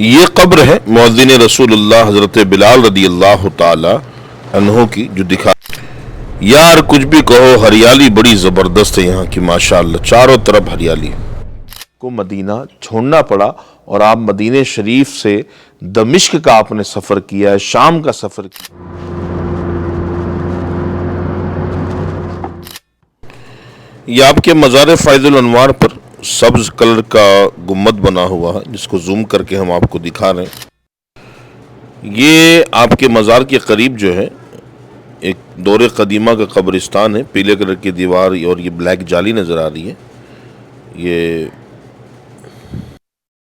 یہ قبر ہے مؤذن رسول اللہ حضرت بلال رضی اللہ تعالی عنہ کی، جو دکھا یار کچھ بھی کہو ہریالی بڑی زبردست ہے یہاں کی، ماشاءاللہ چاروں طرف ہریالی کو مدینہ چھوڑنا پڑا اور آپ مدینہ شریف سے دمشق کا آپ نے سفر کیا ہے، شام کا سفر کیا۔ یہ آپ کے مزار فیض الانوار پر سبز کلر کا گنبد بنا ہوا ہے، جس کو زوم کر کے ہم آپ کو دکھا رہے ہیں۔ یہ آپ کے مزار کے قریب جو ہے ایک دور قدیمہ کا قبرستان ہے، پیلے کلر کی دیوار اور یہ بلیک جالی نظر آ رہی ہے۔ یہ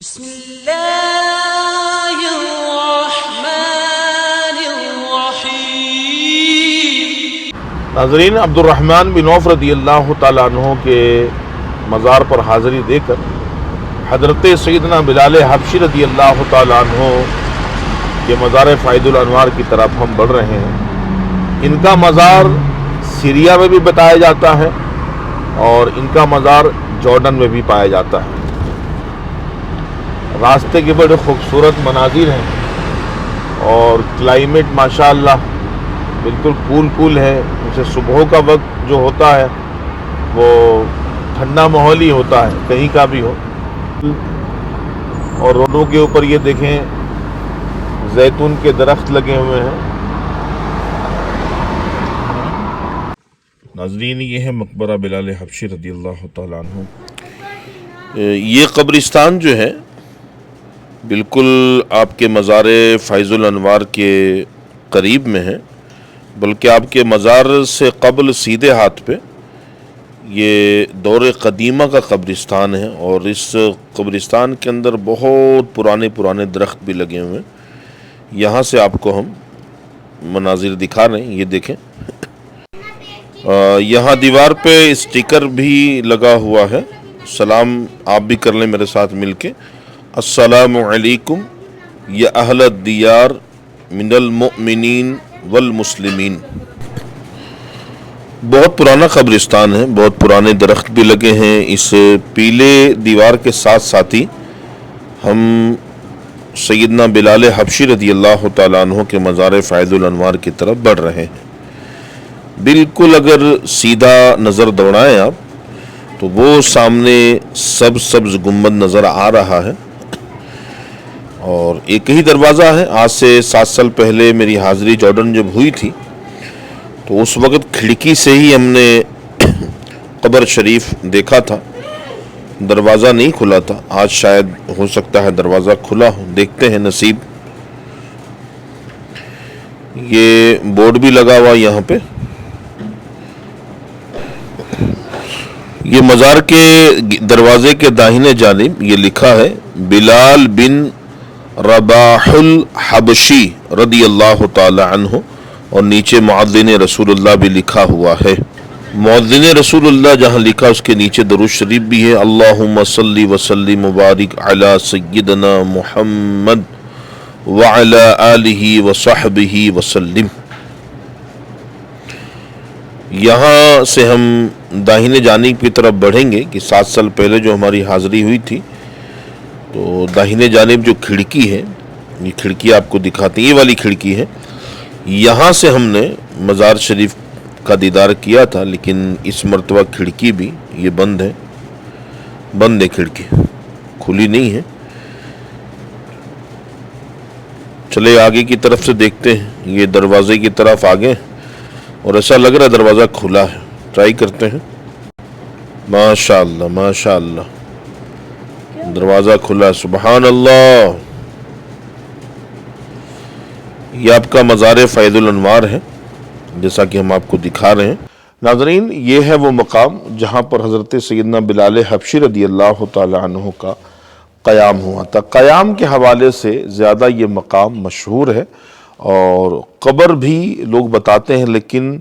بسم اللہ الرحمن الرحیم۔ ناظرین، عبد الرحمن بن عوف رضی اللہ تعالیٰ عنہ کے مزار پر حاضری دے کر حضرت سیدنا بلال حبشی رضی اللہ تعالیٰ عنہ کے مزار فیض الانوار کی طرف ہم بڑھ رہے ہیں۔ ان کا مزار سیریا میں بھی بتایا جاتا ہے اور ان کا مزار جارڈن میں بھی پایا جاتا ہے۔ راستے کے بڑے خوبصورت مناظر ہیں اور کلائمیٹ ماشاءاللہ بالکل کول ہے، جیسے صبح کا وقت جو ہوتا ہے وہ ٹھنڈا ماحول ہی ہوتا ہے، کہیں کا بھی ہو۔ اور روڈوں کے اوپر یہ دیکھیں زیتون کے درخت لگے ہوئے ہیں۔ ناظرین، یہ ہے مقبرہ بلال حبشی رضی اللہ تعالیٰ عنہ۔ یہ قبرستان جو ہے بالکل آپ کے مزار فیض الانوار کے قریب میں ہے، بلکہ آپ کے مزار سے قبل سیدھے ہاتھ پہ یہ دور قدیمہ کا قبرستان ہے، اور اس قبرستان کے اندر بہت پرانے درخت بھی لگے ہوئے ہیں۔ یہاں سے آپ کو ہم مناظر دکھا رہے ہیں، یہ دیکھیں۔ یہاں دیوار پہ اسٹیکر بھی لگا ہوا ہے، سلام آپ بھی کر لیں میرے ساتھ مل کے۔ السلام علیکم یا اہل الدیار من المؤمنین والمسلمین۔ بہت پرانا قبرستان ہے، بہت پرانے درخت بھی لگے ہیں۔ اس پیلے دیوار کے ساتھ ساتھ ہی ہم سیدنا بلال حبشی رضی اللہ تعالیٰ عنہ کے مزار فیض الانوار کی طرف بڑھ رہے ہیں۔ بالکل اگر سیدھا نظر دوڑائیں آپ تو وہ سامنے سبز گنبد نظر آ رہا ہے، اور ایک ہی دروازہ ہے۔ آج سے 7 سال پہلے میری حاضری جارڈن جب ہوئی تھی تو اس وقت کھڑکی سے ہی ہم نے قبر شریف دیکھا تھا، دروازہ نہیں کھلا تھا۔ آج شاید ہو سکتا ہے دروازہ کھلا ہو، دیکھتے ہیں نصیب۔ یہ بورڈ بھی لگا ہوا یہاں پہ۔ یہ مزار کے دروازے کے داہنے جانب یہ لکھا ہے بلال بن رباح الحبشی رضی اللہ تعالی عنہ، اور نیچے مؤذن رسول اللہ بھی لکھا ہوا ہے۔ مؤذن رسول اللہ جہاں لکھا اس کے نیچے درود شریف بھی ہے، اللہم صلی وسلم مبارک علی سیدنا محمد وعلی آلہ وصحبہ وسلم۔ یہاں سے ہم داہنے جانب کی طرف بڑھیں گے کہ 7 سال پہلے جو ہماری حاضری ہوئی تھی تو داہنے جانب جو کھڑکی ہے، یہ کھڑکی آپ کو دکھاتے ہیں، یہ والی کھڑکی ہے۔ یہاں سے ہم نے مزار شریف کا دیدار کیا تھا، لیکن اس مرتبہ کھڑکی بھی یہ بند ہے کھڑکی، کھلی نہیں ہے۔ چلے آگے کی طرف سے دیکھتے ہیں، یہ دروازے کی طرف آگے، اور ایسا لگ رہا ہے دروازہ کھلا ہے، ٹرائی کرتے ہیں۔ ماشاءاللہ دروازہ کھلا ہے، سبحان اللہ۔ یہ آپ کا مزار فیض الانوار ہے، جیسا کہ ہم آپ کو دکھا رہے ہیں۔ ناظرین، یہ ہے وہ مقام جہاں پر حضرت سیدنا بلال حبشی رضی اللہ تعالی عنہ کا قیام ہوا تھا۔ قیام کے حوالے سے زیادہ یہ مقام مشہور ہے، اور قبر بھی لوگ بتاتے ہیں، لیکن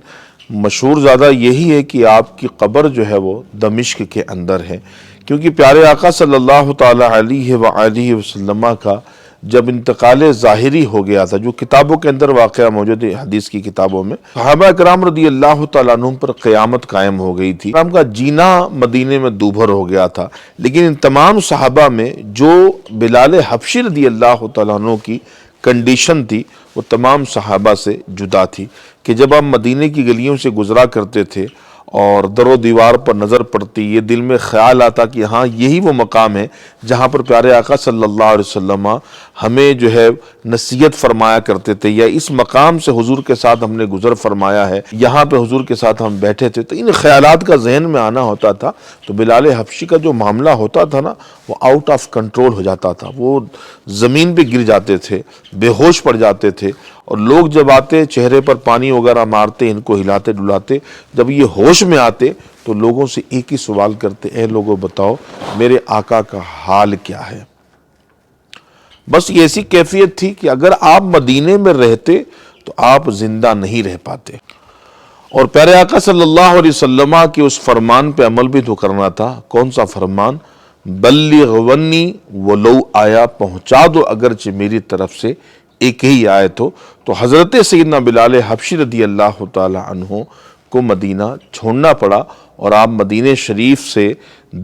مشہور زیادہ یہی ہے کہ آپ کی قبر جو ہے وہ دمشق کے اندر ہے، کیونکہ پیارے آقا صلی اللہ تعالی علیہ وآلہ وسلم کا جب انتقال ظاہری ہو گیا تھا، جو کتابوں کے اندر واقعہ موجود ہے حدیث کی کتابوں میں، صحابہ کرام رضی اللہ تعالیٰ عنہم پر قیامت قائم ہو گئی تھی، ان کا جینا مدینے میں دوبھر ہو گیا تھا، لیکن ان تمام صحابہ میں جو بلال حبشی رضی اللہ تعالیٰ عنہ کی کنڈیشن تھی وہ تمام صحابہ سے جدا تھی، کہ جب آپ مدینے کی گلیوں سے گزرا کرتے تھے اور در و دیوار پر نظر پڑتی، یہ دل میں خیال آتا کہ ہاں یہی وہ مقام ہے جہاں پر پیارے آقا صلی اللہ علیہ وسلم ہمیں جو ہے نصیحت فرمایا کرتے تھے، یا اس مقام سے حضور کے ساتھ ہم نے گزر فرمایا ہے، یہاں پہ حضور کے ساتھ ہم بیٹھے تھے، تو ان خیالات کا ذہن میں آنا ہوتا تھا تو بلال حبشی کا جو معاملہ ہوتا تھا نا وہ آؤٹ آف کنٹرول ہو جاتا تھا، وہ زمین پہ گر جاتے تھے، بے ہوش پڑ جاتے تھے، اور لوگ جب آتے چہرے پر پانی وغیرہ مارتے، ان کو ہلاتے ڈلاتے، جب یہ ہوش میں آتے تو لوگوں سے ایک ہی سوال کرتے، اے لوگوں بتاؤ میرے آقا کا حال کیا ہے؟ بس یہ ایسی کیفیت تھی کہ اگر آپ مدینے میں رہتے تو آپ زندہ نہیں رہ پاتے، اور پیارے آقا صلی اللہ علیہ وسلم کے اس فرمان پہ عمل بھی تو کرنا تھا۔ کون سا فرمان؟ بلغ ونی ولو آیا، پہنچا دو اگرچہ میری طرف سے ایک ہی آیت ہو۔ تو حضرت سیدنا بلال حبشی رضی اللہ تعالی عنہ کو مدینہ چھوڑنا پڑا، اور آپ مدینہ شریف سے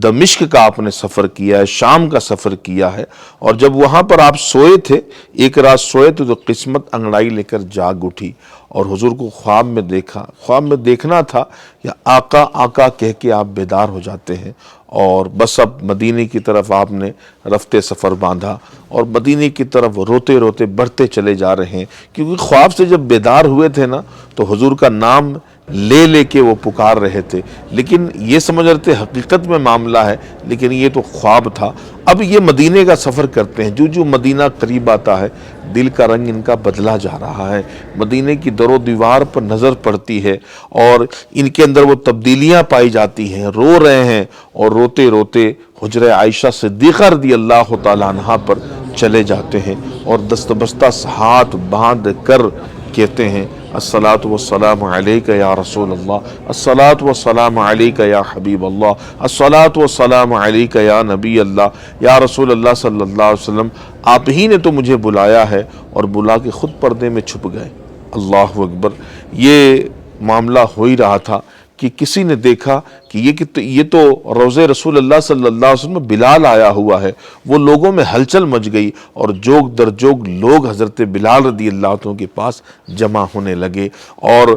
دمشق کا آپ نے سفر کیا ہے، شام کا سفر کیا ہے، اور جب وہاں پر آپ سوئے تھے، ایک رات سوئے تھے، تو قسمت انگڑائی لے کر جاگ اٹھی اور حضور کو خواب میں دیکھا۔ خواب میں دیکھنا تھا یا آقا آقا کہہ کے آپ بیدار ہو جاتے ہیں، اور بس اب مدینے کی طرف آپ نے رفتے سفر باندھا، اور مدینے کی طرف روتے روتے بڑھتے چلے جا رہے ہیں، کیونکہ خواب سے جب بیدار ہوئے تھے نا تو حضور کا نام لے لے کے وہ پکار رہے تھے، لیکن یہ سمجھ رہے تھے حقیقت میں معاملہ ہے، لیکن یہ تو خواب تھا۔ اب یہ مدینے کا سفر کرتے ہیں، جو جو مدینہ قریب آتا ہے دل کا رنگ ان کا بدلا جا رہا ہے، مدینے کی در و دیوار پر نظر پڑتی ہے اور ان کے اندر وہ تبدیلیاں پائی جاتی ہیں، رو رہے ہیں، اور روتے روتے حجرہ عائشہ صدیقہ رضی اللہ تعالیٰ عنہا پر چلے جاتے ہیں، اور دست بستہ ہاتھ باندھ کر کہتے ہیں، الصلاۃ والسلام علیک یا رسول اللہ، الصلاۃ والسلام علیک یا حبیب اللہ، الصلاۃ والسلام علیک یا نبی اللہ، یا رسول اللہ صلی اللہ علیہ وسلم، آپ ہی نے تو مجھے بلایا ہے، اور بلا کے خود پردے میں چھپ گئے۔ اللہ اکبر۔ یہ معاملہ ہو ہی رہا تھا کہ کسی نے دیکھا کہ یہ تو روضہ رسول اللہ صلی اللہ علیہ وسلم بلال آیا ہوا ہے، وہ لوگوں میں ہلچل مچ گئی، اور جوگ در جوگ لوگ حضرت بلال رضی اللہ عنہ کے پاس جمع ہونے لگے، اور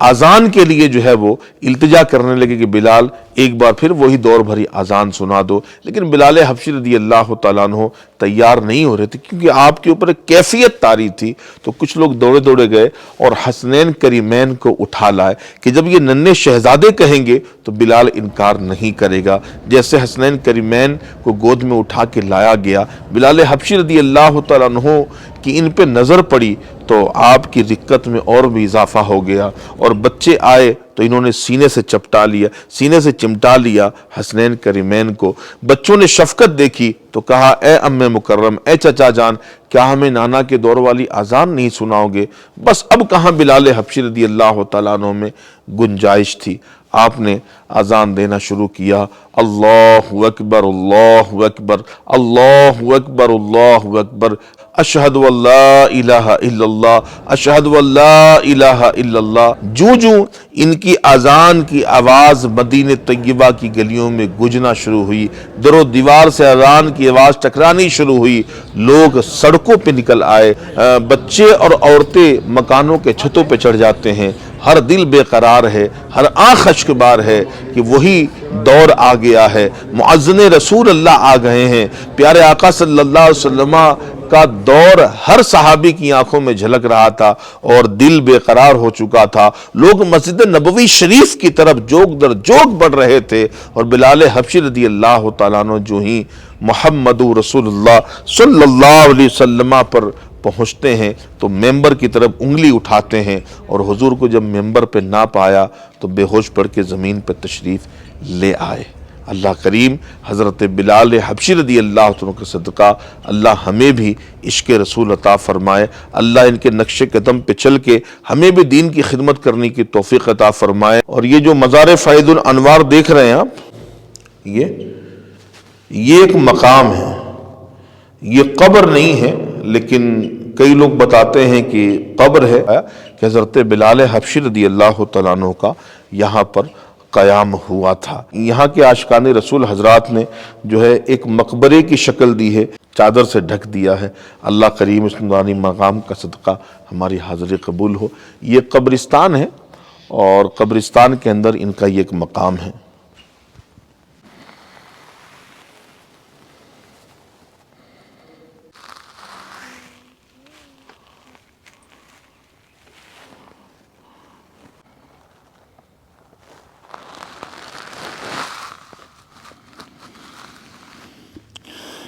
اذان کے لیے جو ہے وہ التجا کرنے لگے کہ بلال ایک بار پھر وہی دور بھری اذان سنا دو، لیکن بلال حبشی رضی اللہ تعالیٰ عنہ تیار نہیں ہو رہے تھے، کیونکہ آپ کے اوپر ایک کیفیت طاری تھی۔ تو کچھ لوگ دوڑے دوڑے گئے اور حسنین کریمین کو اٹھا لائے کہ جب یہ ننھے شہزادے کہیں گے تو بلال انکار نہیں کرے گا۔ جیسے حسنین کریمین کو گود میں اٹھا کے لایا گیا، بلال حبشی رضی اللہ تعالیٰ عنہ کی ان پہ نظر پڑی تو آپ کی رقت میں اور بھی اضافہ ہو گیا، اور بچے آئے تو انہوں نے سینے سے چمٹا لیا حسنین کریمین کو۔ بچوں نے شفقت دیکھی تو کہا، اے ام مکرم، اے چچا جان، کیا ہمیں نانا کے دور والی اذان نہیں سناؤ گے؟ بس اب کہاں بلال حبشی رضی اللہ تعالیٰ عنہ میں گنجائش تھی، آپ نے اذان دینا شروع کیا، اللہ اکبر اللہ اکبر اللہ اکبر اللہ اکبر، اشہد ان لا الہ الا اللہ اشہد ان لا الہ الا اللہ۔ جو ان کی اذان کی آواز مدینہ طیبہ کی گلیوں میں گونجنا شروع ہوئی، در و دیوار سے اذان کی آواز ٹکرانی شروع ہوئی، لوگ سڑکوں پہ نکل آئے، بچے اور عورتیں مکانوں کے چھتوں پہ چڑھ جاتے ہیں، ہر دل بے قرار ہے، ہر آنکھ اشکبار ہے کہ وہی دور آ گیا ہے، مؤذن رسول اللہ آ گئے ہیں۔ پیارے آقا صلی اللہ علیہ وسلم کا دور ہر صحابی کی آنکھوں میں جھلک رہا تھا، اور دل بے قرار ہو چکا تھا، لوگ مسجد نبوی شریف کی طرف جوگ در جوگ بڑھ رہے تھے، اور بلال حبشی رضی اللہ تعالیٰ عنہ جو ہی محمد رسول اللہ صلی اللہ علیہ وسلم پر پہنچتے ہیں تو ممبر کی طرف انگلی اٹھاتے ہیں، اور حضور کو جب ممبر پہ نہ پایا تو بے ہوش پڑ کے زمین پہ تشریف لے آئے۔ اللہ کریم حضرت بلال حبشی رضی اللہ عنہ کا صدقہ اللہ ہمیں بھی عشق رسول عطا فرمائے، اللہ ان کے نقش قدم پہ چل کے ہمیں بھی دین کی خدمت کرنے کی توفیق عطا فرمائے۔ اور یہ جو مزار فیض الانوار دیکھ رہے ہیں آپ، یہ ایک مقام ہے، یہ قبر نہیں ہے، لیکن کئی لوگ بتاتے ہیں کہ قبر ہے کہ حضرت بلال حبشی رضی اللہ تعالیٰ عنہ کا یہاں پر قیام ہوا تھا۔ یہاں کے عاشقان رسول حضرات نے جو ہے ایک مقبرے کی شکل دی ہے، چادر سے ڈھک دیا ہے۔ اللہ کریم اس نورانی مقام کا صدقہ ہماری حاضری قبول ہو۔ یہ قبرستان ہے اور قبرستان کے اندر ان کا یہ ایک مقام ہے۔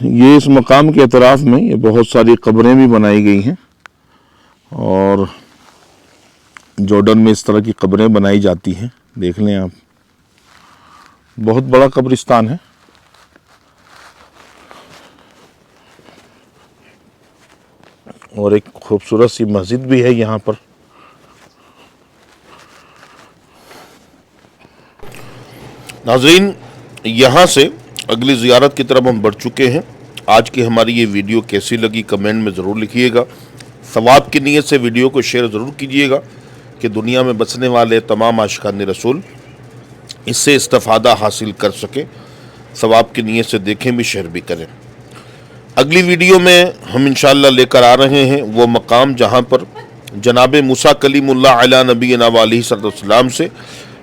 یہ اس مقام کے اطراف میں یہ بہت ساری قبریں بھی بنائی گئی ہیں، اور جارڈن میں اس طرح کی قبریں بنائی جاتی ہیں، دیکھ لیں آپ، بہت بڑا قبرستان ہے۔ اور ایک خوبصورت سی مسجد بھی ہے یہاں پر۔ ناظرین، یہاں سے اگلی زیارت کی طرف ہم بڑھ چکے ہیں۔ آج کی ہماری یہ ویڈیو کیسی لگی کمنٹ میں ضرور لکھیے گا۔ ثواب کی نیت سے ویڈیو کو شیئر ضرور کیجیے گا کہ دنیا میں بسنے والے تمام عاشقان رسول اس سے استفادہ حاصل کر سکیں۔ ثواب کی نیت سے دیکھیں بھی، شیئر بھی کریں۔ اگلی ویڈیو میں ہم انشاءاللہ لے کر آ رہے ہیں وہ مقام جہاں پر جناب موسیٰ کلیم اللہ علیہ نبینا و علیہ صلی اللہ علیہ وسلم سے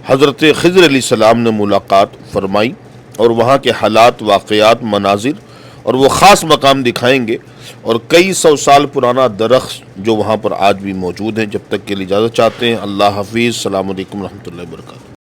حضرت خضر علیہ السلام نے ملاقات فرمائی، اور وہاں کے حالات، واقعات، مناظر اور وہ خاص مقام دکھائیں گے، اور کئی سو سال پرانا درخت جو وہاں پر آج بھی موجود ہیں۔ جب تک کے لیے اجازت چاہتے ہیں، اللہ حافظ، السلام علیکم ورحمۃ اللہ وبرکاتہ۔